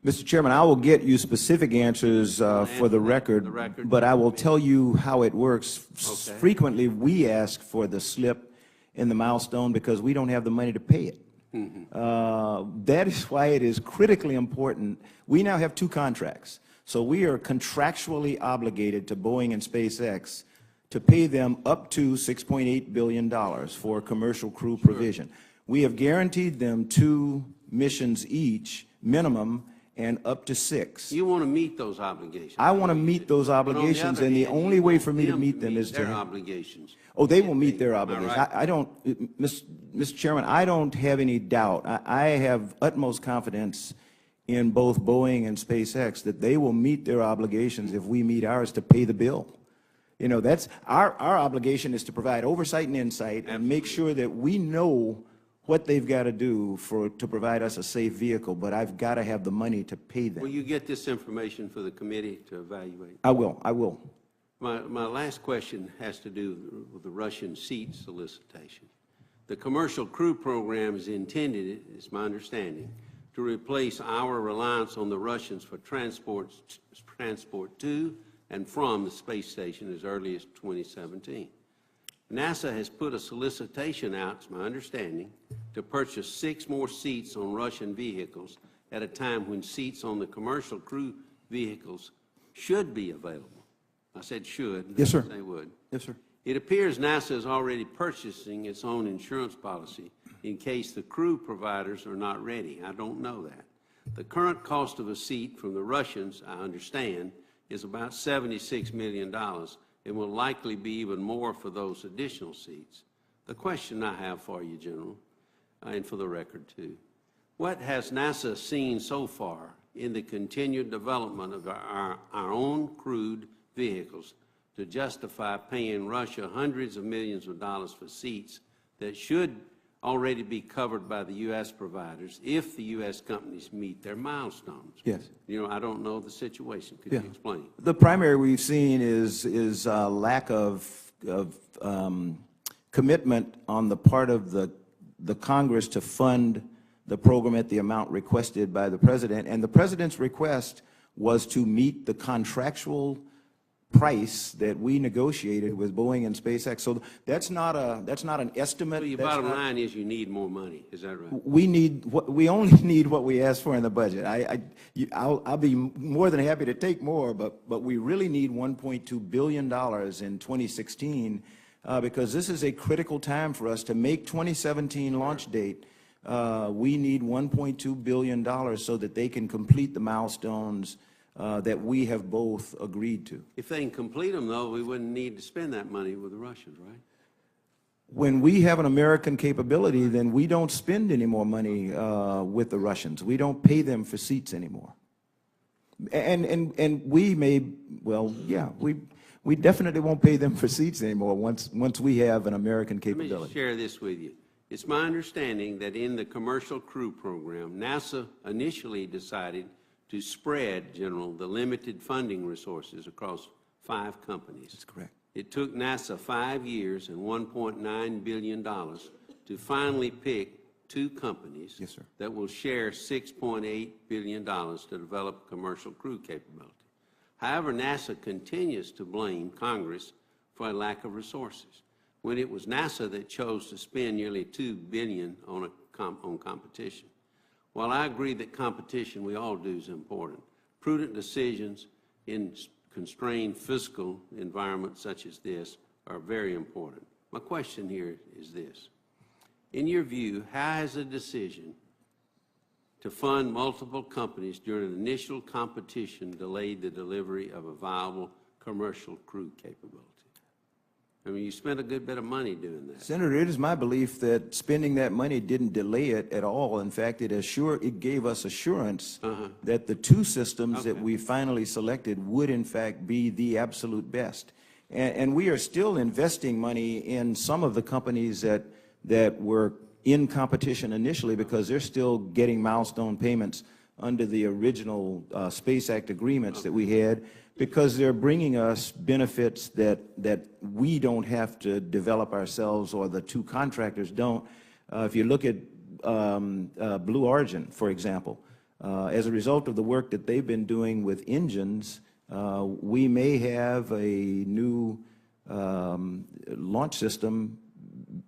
Mr. Chairman, I will get you specific answers for the record, but I will tell you how it works. Okay. Frequently, we ask for the slip in the milestone because we don't have the money to pay it. That is why it is critically important. We now have 2 contracts. So we are contractually obligated to Boeing and SpaceX to pay them up to $6.8 billion for commercial crew provision. We have guaranteed them 2 missions each, minimum, and up to 6. You want to meet those obligations. I want to meet those obligations, and the only way for me to meet them is to their obligations. Oh, they will meet their obligations. Right? I don't, Mr. Chairman, I don't have any doubt. I have utmost confidence in both Boeing and SpaceX that they will meet their obligations if we meet ours to pay the bill. You know, that's our obligation is to provide oversight and insight and make sure that we know what they've got to do to provide us a safe vehicle, but I've got to have the money to pay them. Will you get this information for the committee to evaluate? I will. I will. My last question has to do with the Russian seat solicitation. The commercial crew program is intended, it's my understanding, to replace our reliance on the Russians for transport to and from the space station as early as 2017. NASA has put a solicitation out, it's my understanding, to purchase 6 more seats on Russian vehicles at a time when seats on the commercial crew vehicles should be available. I said should. Yes, sir. They would. Yes, sir. It appears NASA is already purchasing its own insurance policy in case the crew providers are not ready. I don't know that. The current cost of a seat from the Russians, I understand, is about $76 million and will likely be even more for those additional seats. The question I have for you, General, and for the record too, what has NASA seen so far in the continued development of our own crewed vehicles to justify paying Russia hundreds of millions of dollars for seats that should already be covered by the U.S. providers if the U.S. companies meet their milestones? Yes. You know, I don't know the situation. Could you explain? The primary we've seen is lack of commitment on the part of the Congress to fund the program at the amount requested by the President. And the President's request was to meet the contractual price that we negotiated with Boeing and SpaceX. So that's not an estimate. So your bottom line is you need more money. Is that right? We only need what we asked for in the budget. I'll be more than happy to take more, but we really need $1.2 billion in 2016 because this is a critical time for us to make 2017 launch date. We need $1.2 billion so that they can complete the milestones that we have both agreed to. If they can complete them, though, we wouldn't need to spend that money with the Russians, right? When we have an American capability, then we don't spend any more money with the Russians. We don't pay them for seats anymore. And we may, well, yeah, we definitely won't pay them for seats anymore once we have an American capability. Let me just share this with you. It's my understanding that in the commercial crew program, NASA initially decided to spread, General, the limited funding resources across 5 companies. That's correct. It took NASA 5 years and $1.9 billion to finally pick 2 companies Yes, sir. that will share $6.8 billion to develop commercial crew capability. However, NASA continues to blame Congress for a lack of resources, when it was NASA that chose to spend nearly $2 billion on competition. While I agree that competition, we all do, is important, prudent decisions in constrained fiscal environments such as this are very important. My question here is this. In your view, how has a decision to fund multiple companies during an initial competition delayed the delivery of a viable commercial crew capability? I mean, you spent a good bit of money doing that. Senator, it is my belief that spending that money didn't delay it at all. In fact, it gave us assurance that the 2 systems that we finally selected would in fact be the absolute best. And we are still investing money in some of the companies that were in competition initially, because they're still getting milestone payments under the original Space Act agreements that we had, because they're bringing us benefits that we don't have to develop ourselves, or the 2 contractors don't. If you look at Blue Origin, for example, as a result of the work that they've been doing with engines, we may have a new launch system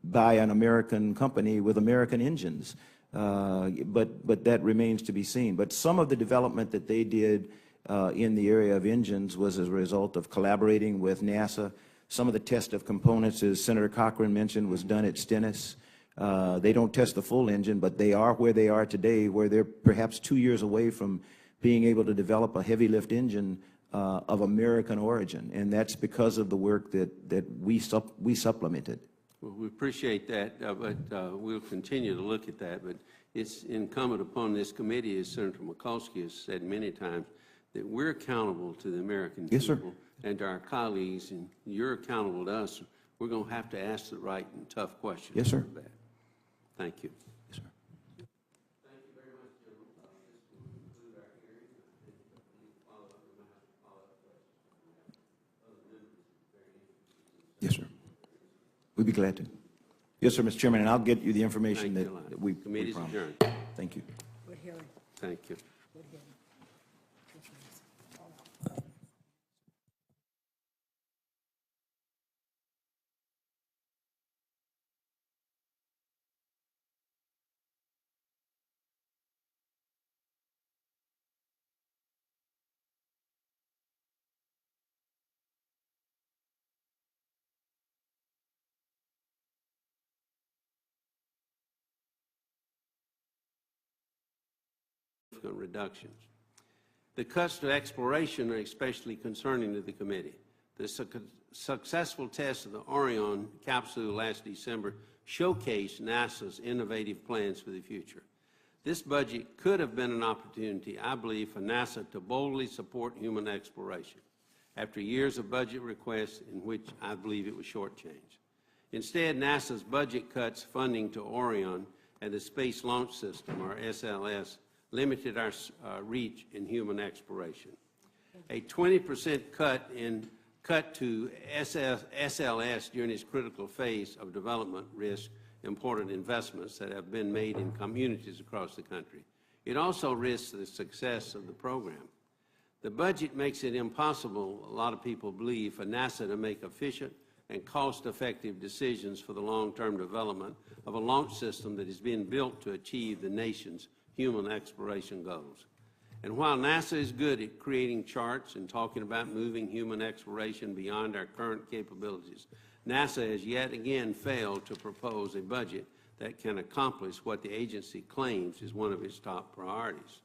by an American company with American engines, but that remains to be seen. But some of the development that they did in the area of engines was as a result of collaborating with NASA. Some of the test of components, as Senator Cochran mentioned, was done at Stennis. They don't test the full engine, but they are where they are today, where they're perhaps 2 years away from being able to develop a heavy lift engine of American origin, and that's because of the work that we supplemented. Well, we appreciate that, but we'll continue to look at that. But it's incumbent upon this committee, as Senator Mikulski has said many times, that we're accountable to the American people and to our colleagues, and you're accountable to us. We're going to have to ask the right and tough questions. Yes, sir. About that. Thank you. Yes, sir. Thank you very much, General. This will conclude our hearing. I think we follow up with my follow-up questions. Other members are very interested. Yes, sir. We'd be glad to. Yes, sir, Mr. Chairman, and I'll get you the information Thank that you. we Committee's promised. adjourned. Thank you. Good hearing. Thank you. Good hearing. Reductions. The cuts to exploration are especially concerning to the committee. The successful test of the Orion capsule last December showcased NASA's innovative plans for the future. This budget could have been an opportunity, I believe, for NASA to boldly support human exploration after years of budget requests in which I believe it was shortchanged. Instead, NASA's budget cuts funding to Orion and the Space Launch System, or SLS, limited our reach in human exploration. A 20% cut to SLS during its critical phase of development risks important investments that have been made in communities across the country. It also risks the success of the program. The budget makes it impossible, a lot of people believe, for NASA to make efficient and cost-effective decisions for the long-term development of a launch system that is being built to achieve the nation's human exploration goals. And while NASA is good at creating charts and talking about moving human exploration beyond our current capabilities, NASA has yet again failed to propose a budget that can accomplish what the agency claims is one of its top priorities.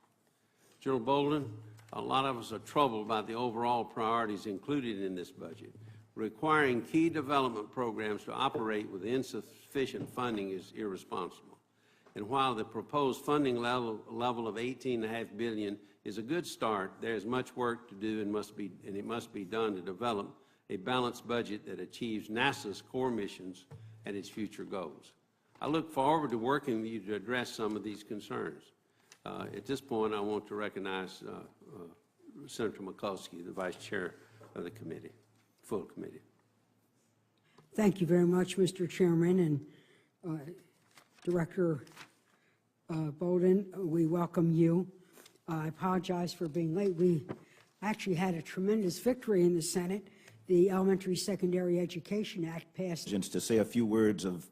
General Bolden, a lot of us are troubled by the overall priorities included in this budget. Requiring key development programs to operate with insufficient funding is irresponsible. And while the proposed funding level of $18.5 billion is a good start, there is much work to do and it must be done to develop a balanced budget that achieves NASA's core missions and its future goals. I look forward to working with you to address some of these concerns. At this point, I want to recognize Senator Mikulski, the Vice Chair of the committee. full committee. Thank you very much, Mr. Chairman, and Director Bolden, we welcome you. I apologize for being late. We actually had a tremendous victory in the Senate. The Elementary Secondary Education Act passed. To say a few words of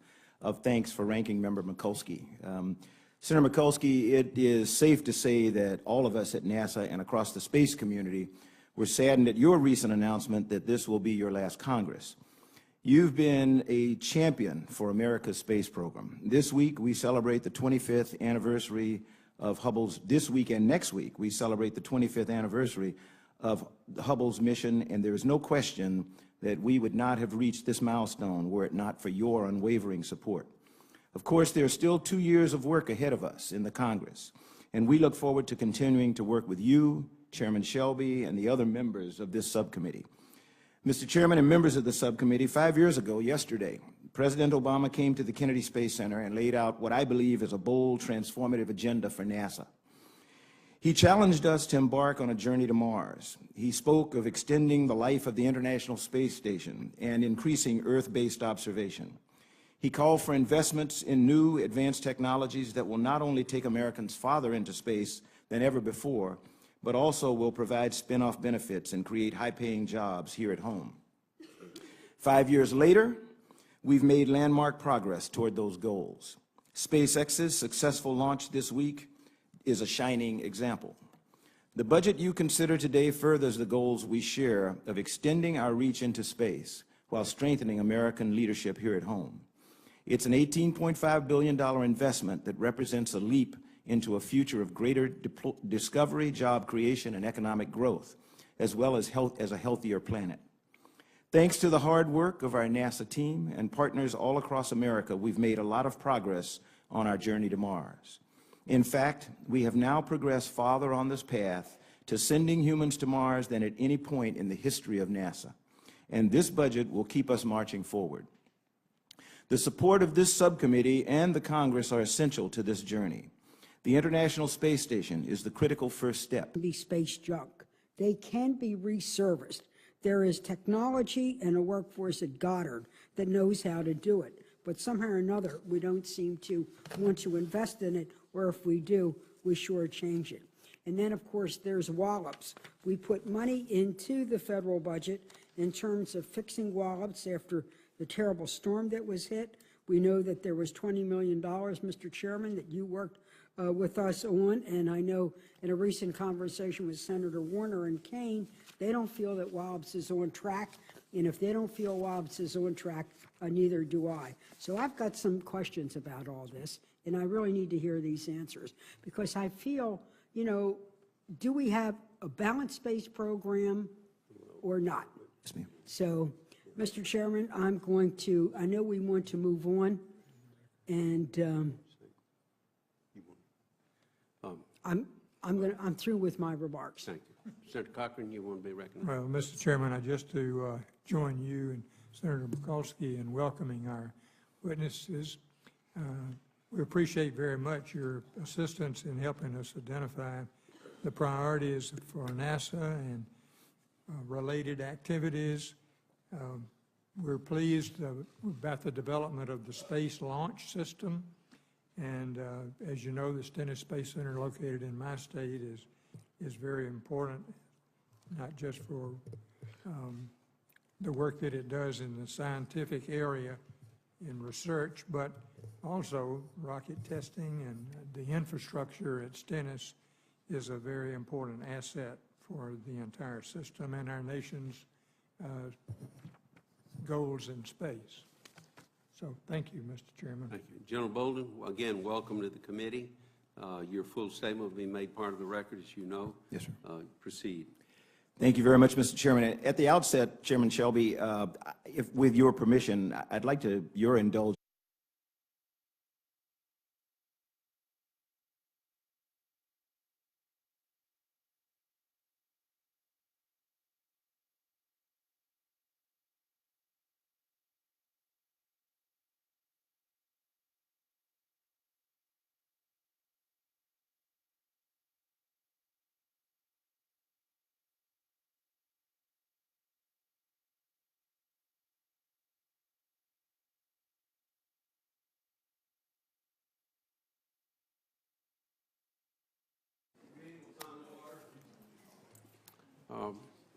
thanks for Ranking Member Mikulski. Senator Mikulski, it is safe to say that all of us at NASA and across the space community were saddened at your recent announcement that this will be your last Congress. You've been a champion for America's space program. This week, we celebrate the 25th anniversary of Hubble's, this week and next week, we celebrate the 25th anniversary of Hubble's mission, and there is no question that we would not have reached this milestone were it not for your unwavering support. Of course, there are still 2 years of work ahead of us in the Congress, and we look forward to continuing to work with you, Chairman Shelby, and the other members of this subcommittee. Mr. Chairman and members of the subcommittee, 5 years ago, yesterday, President Obama came to the Kennedy Space Center and laid out what I believe is a bold, transformative agenda for NASA. He challenged us to embark on a journey to Mars. He spoke of extending the life of the International Space Station and increasing Earth-based observation. He called for investments in new advanced technologies that will not only take Americans farther into space than ever before, but also will provide spin-off benefits and create high-paying jobs here at home. 5 years later, we've made landmark progress toward those goals. SpaceX's successful launch this week is a shining example. The budget you consider today furthers the goals we share of extending our reach into space while strengthening American leadership here at home. It's an $18.5 billion investment that represents a leap into a future of greater discovery, job creation, and economic growth, as well as a healthier planet. Thanks to the hard work of our NASA team and partners all across America, we've made a lot of progress on our journey to Mars. In fact, we have now progressed farther on this path to sending humans to Mars than at any point in the history of NASA. And this budget will keep us marching forward. The support of this subcommittee and the Congress are essential to this journey. The International Space Station is the critical first step. Be space junk. They can be resurfaced. There is technology and a workforce at Goddard that knows how to do it. But somehow or another, we don't seem to want to invest in it, or if we do, we shortchange it. And then, of course, there's Wallops. We put money into the federal budget in terms of fixing Wallops after the terrible storm that was hit. We know that there was $20 million, Mr. Chairman, that you worked with us on, and I know in a recent conversation with Senator Warner and Kane, they don't feel that Wallops is on track, and if they don't feel Wallops is on track, neither do I. So I've got some questions about all this, and I really need to hear these answers, because I feel, you know, do we have a balanced space program or not? Yes, ma'am. So, Mr. Chairman, I'm going to, I know we want to move on, and I'm through with my remarks. Thank you. Senator Cochran, you want to be recognized? Well, Mr. Chairman, I just to join you and Senator Mikulski in welcoming our witnesses. We appreciate very much your assistance in helping us identify the priorities for NASA and related activities. We're pleased about the development of the Space Launch System. And as you know, the Stennis Space Center located in my state is very important, not just for the work that it does in the scientific area in research, but also rocket testing, and the infrastructure at Stennis is a very important asset for the entire system and our nation's goals in space. So thank you, Mr. Chairman. Thank you. General Bolden, again, welcome to the committee. Your full statement will be made part of the record, as you know. Yes, sir. Proceed. Thank you very much, Mr. Chairman. At the outset, Chairman Shelby, with your permission, I'd like your indulgence.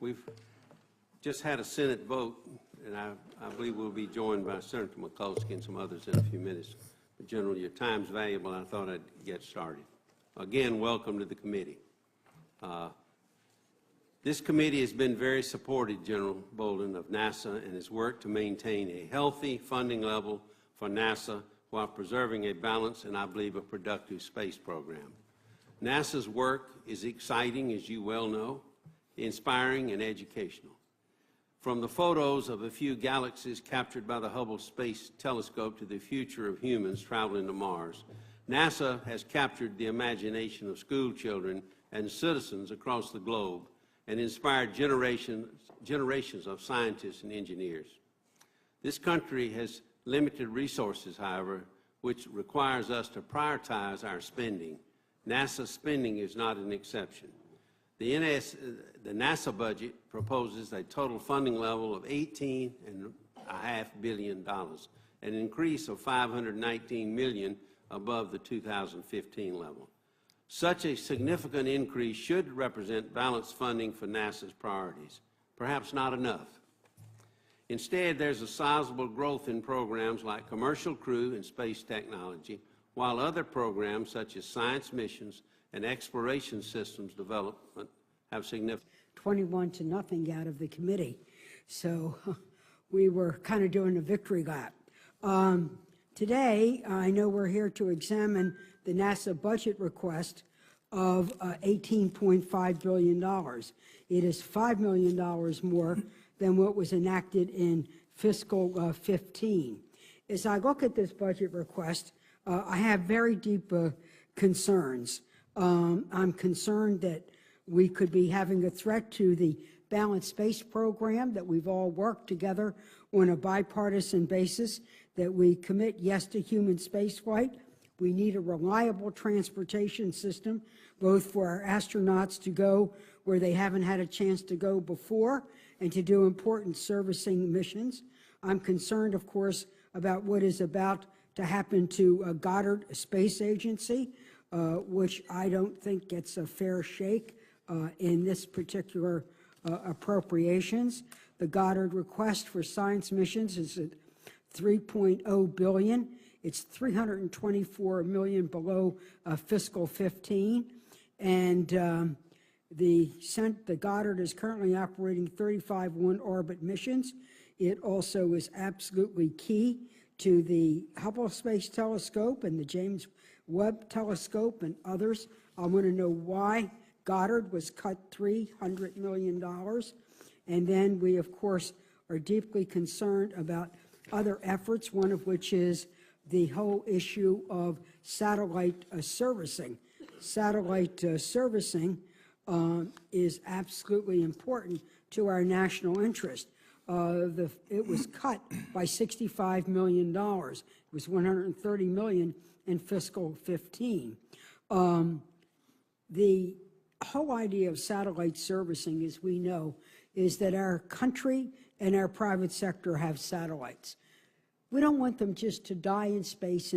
We've just had a Senate vote, and I believe we'll be joined by Senator Mikulski and some others in a few minutes. But General, your time's valuable, and I thought I'd get started. Again, welcome to the committee. This committee has been very supportive, General Bolden, of NASA and has worked to maintain a healthy funding level for NASA while preserving a balanced and, I believe, a productive space program. NASA's work is exciting, as you well know, inspiring and educational. From the photos of a few galaxies captured by the Hubble Space Telescope to the future of humans traveling to Mars, NASA has captured the imagination of school children and citizens across the globe and inspired generations of scientists and engineers. This country has limited resources, however, which requires us to prioritize our spending. NASA spending is not an exception. The NASA budget proposes a total funding level of $18.5 billion, an increase of $519 million above the 2015 level. Such a significant increase should represent balanced funding for NASA's priorities. Perhaps not enough. Instead, there's a sizable growth in programs like commercial crew and space technology, while other programs such as science missions and exploration systems development have significant. 21-0 out of the committee. So we were kind of doing a victory lap. Today, I know we're here to examine the NASA budget request of $18.5 billion. It is $5 million more than what was enacted in fiscal 15. As I look at this budget request, I have very deep concerns. I'm concerned that we could be having a threat to the balanced space program, that we've all worked together on a bipartisan basis, that we commit yes to human spaceflight. We need a reliable transportation system, both for our astronauts to go where they haven't had a chance to go before and to do important servicing missions. I'm concerned, of course, about what is about to happen to Goddard Space Agency, which I don't think gets a fair shake in this particular appropriations. The Goddard request for science missions is at $3.0 billion. It's $324 million below fiscal 15. And the Goddard is currently operating 35 one-orbit missions. It also is absolutely key to the Hubble Space Telescope and the James Webb Telescope and others. I want to know why Goddard was cut $300 million. And then we, of course, are deeply concerned about other efforts, one of which is the whole issue of satellite servicing. Satellite servicing is absolutely important to our national interest. It was cut by $65 million. It was $130 million in fiscal 15. The whole idea of satellite servicing, as we know, is that our country and our private sector have satellites. We don't want them just to die in space